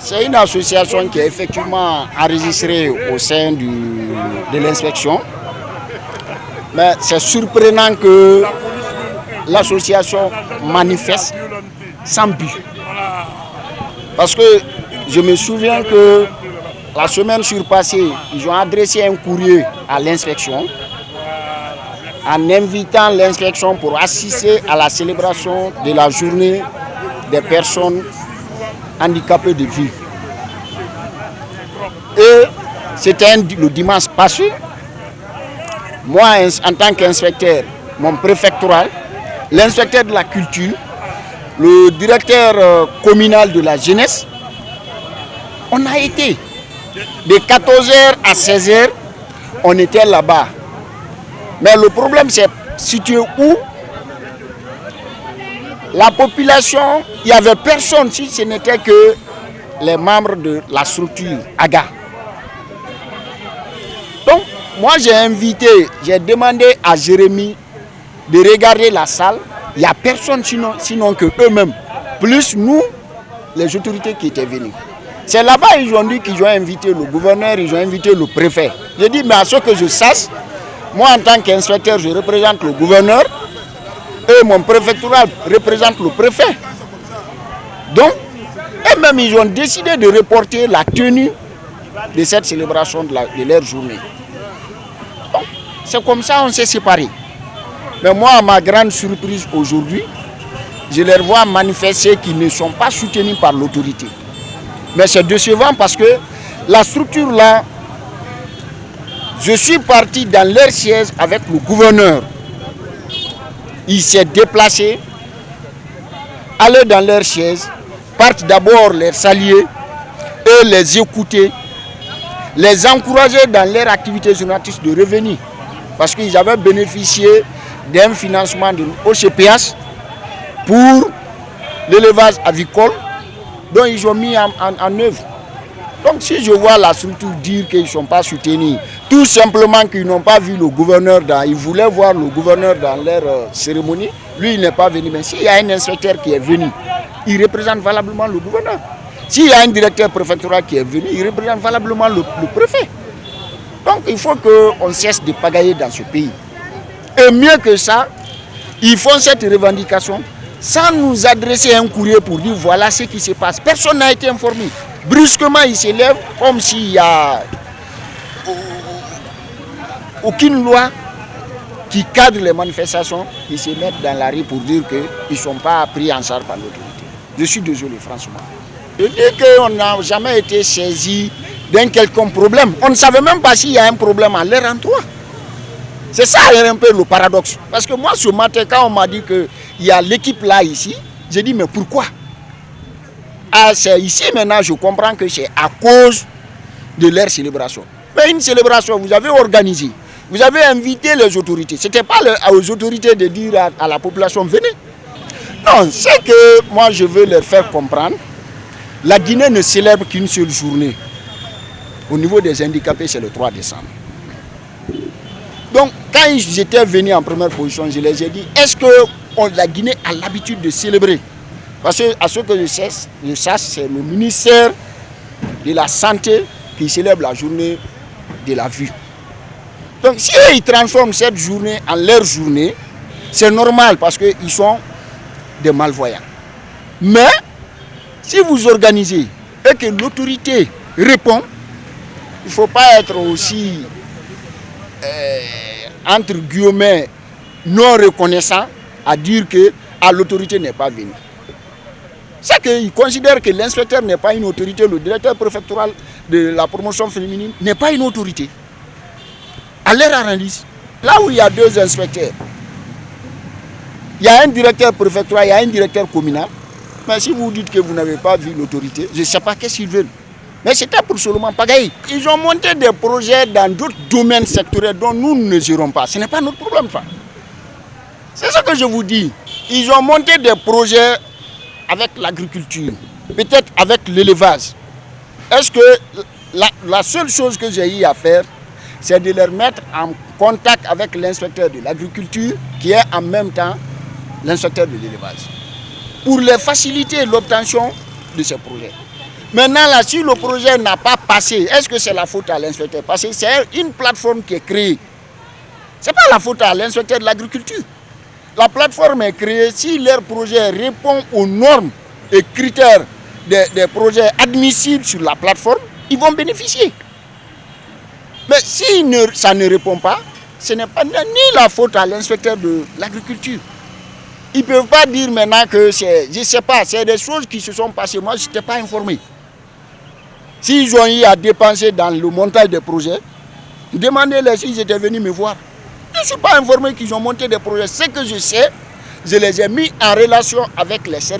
C'est une association qui est effectivement enregistrée au sein de l'inspection. Mais c'est surprenant que l'association manifeste sans but. Parce que je me souviens que la semaine surpassée, ils ont adressé un courrier à l'inspection en invitant l'inspection pour assister à la célébration de la journée des personnes handicapées de vue. Et c'était le dimanche passé. Moi, en tant qu'inspecteur, mon préfectoral, l'inspecteur de la culture, le directeur communal de la jeunesse, on a été de 14h à 16h, on était là-bas. Mais le problème, c'est situé où? La population, il n'y avait personne si ce n'était que les membres de la structure AGA. Donc, moi j'ai demandé à Jérémy de regarder la salle. Il n'y a personne sinon que eux-mêmes, plus nous, les autorités qui étaient venues. C'est là-bas ils ont dit qu'ils ont invité le gouverneur, ils ont invité le préfet. J'ai dit, mais à ce que je sache, moi en tant qu'inspecteur, je représente le gouverneur et mon préfectoral représente le préfet. Donc, eux-mêmes, ils ont décidé de reporter la tenue de cette célébration de leur journée. Donc, c'est comme ça qu'on s'est séparés. Mais moi, à ma grande surprise aujourd'hui, je les vois manifester qu'ils ne sont pas soutenus par l'autorité. Mais c'est décevant parce que la structure là, je suis parti dans leur siège avec le gouverneur. Il s'est déplacé, allé dans leur siège, partent d'abord les saluer et les écouter, les encourager dans leur activité journalistique de revenir. Parce qu'ils avaient bénéficié d'un financement de l'OCPH pour l'élevage avicole dont ils ont mis en œuvre. Donc si je vois la structure dire qu'ils ne sont pas soutenus, tout simplement qu'ils n'ont pas vu le gouverneur, ils voulaient voir le gouverneur dans leur cérémonie, lui il n'est pas venu. Mais s'il y a un inspecteur qui est venu, il représente valablement le gouverneur. S'il y a un directeur préfectoral qui est venu, il représente valablement le préfet. Donc il faut qu'on cesse de pagailler dans ce pays. Et mieux que ça, ils font cette revendication sans nous adresser un courrier pour dire voilà ce qui se passe. Personne n'a été informé. Brusquement, ils se lèvent comme s'il n'y a aucune loi qui cadre les manifestations. Ils se mettent dans la rue pour dire qu'ils ne sont pas pris en charge par l'autorité. Je suis désolé, franchement. Je dis qu'on n'a jamais été saisi d'un quelconque problème. On ne savait même pas s'il y a un problème à leur endroit. C'est ça un peu le paradoxe. Parce que moi, ce matin, quand on m'a dit qu'il y a l'équipe là, ici, j'ai dit, mais pourquoi? Ah, c'est ici maintenant, je comprends que c'est à cause de leur célébration. Mais une célébration, vous avez organisé, vous avez invité les autorités. Ce n'était pas aux autorités de dire à la population, venez. Non, c'est que moi, je veux leur faire comprendre, la Guinée ne célèbre qu'une seule journée. Au niveau des handicapés, c'est le 3 décembre. Donc, quand ils étaient venus en première position, je les ai dit, est-ce que la Guinée a l'habitude de célébrer? Parce que, à ce que je sache, c'est le ministère de la Santé qui célèbre la journée de la vue. Donc, si ils transforment cette journée en leur journée, c'est normal parce qu'ils sont des malvoyants. Mais, si vous organisez et que l'autorité répond, il ne faut pas être aussi entre guillemets non reconnaissant à dire que l'autorité n'est pas venue. C'est qu'ils considèrent que l'inspecteur n'est pas une autorité, le directeur préfectoral de la promotion féminine n'est pas une autorité. À leur analyse, là où il y a deux inspecteurs, il y a un directeur préfectoral, il y a un directeur communal, mais si vous dites que vous n'avez pas vu l'autorité, je ne sais pas qu'est-ce qu'ils veulent. Mais c'était pour seulement pagailler. Ils ont monté des projets dans d'autres domaines sectoriels dont nous ne gérons pas. Ce n'est pas notre problème. C'est ce que je vous dis. Ils ont monté des projets avec l'agriculture, peut-être avec l'élevage. Est-ce que la seule chose que j'ai eu à faire, c'est de les mettre en contact avec l'inspecteur de l'agriculture, qui est en même temps l'inspecteur de l'élevage, pour les faciliter l'obtention de ces projets. Maintenant, là, si le projet n'a pas passé, est-ce que c'est la faute à l'inspecteur? Parce que c'est une plateforme qui est créée. Ce n'est pas la faute à l'inspecteur de l'agriculture. La plateforme est créée, si leur projet répond aux normes et critères des projets admissibles sur la plateforme, ils vont bénéficier. Mais si ça ne répond pas, ce n'est pas ni la faute à l'inspecteur de l'agriculture. Ils ne peuvent pas dire maintenant que c'est, je ne sais pas, c'est des choses qui se sont passées. Moi, je n'étais pas informé. S'ils ont eu à dépenser dans le montage des projets, demandez-les s'ils étaient venus me voir. Je ne suis pas informé qu'ils ont monté des projets. Ce que je sais, je les ai mis en relation avec les services.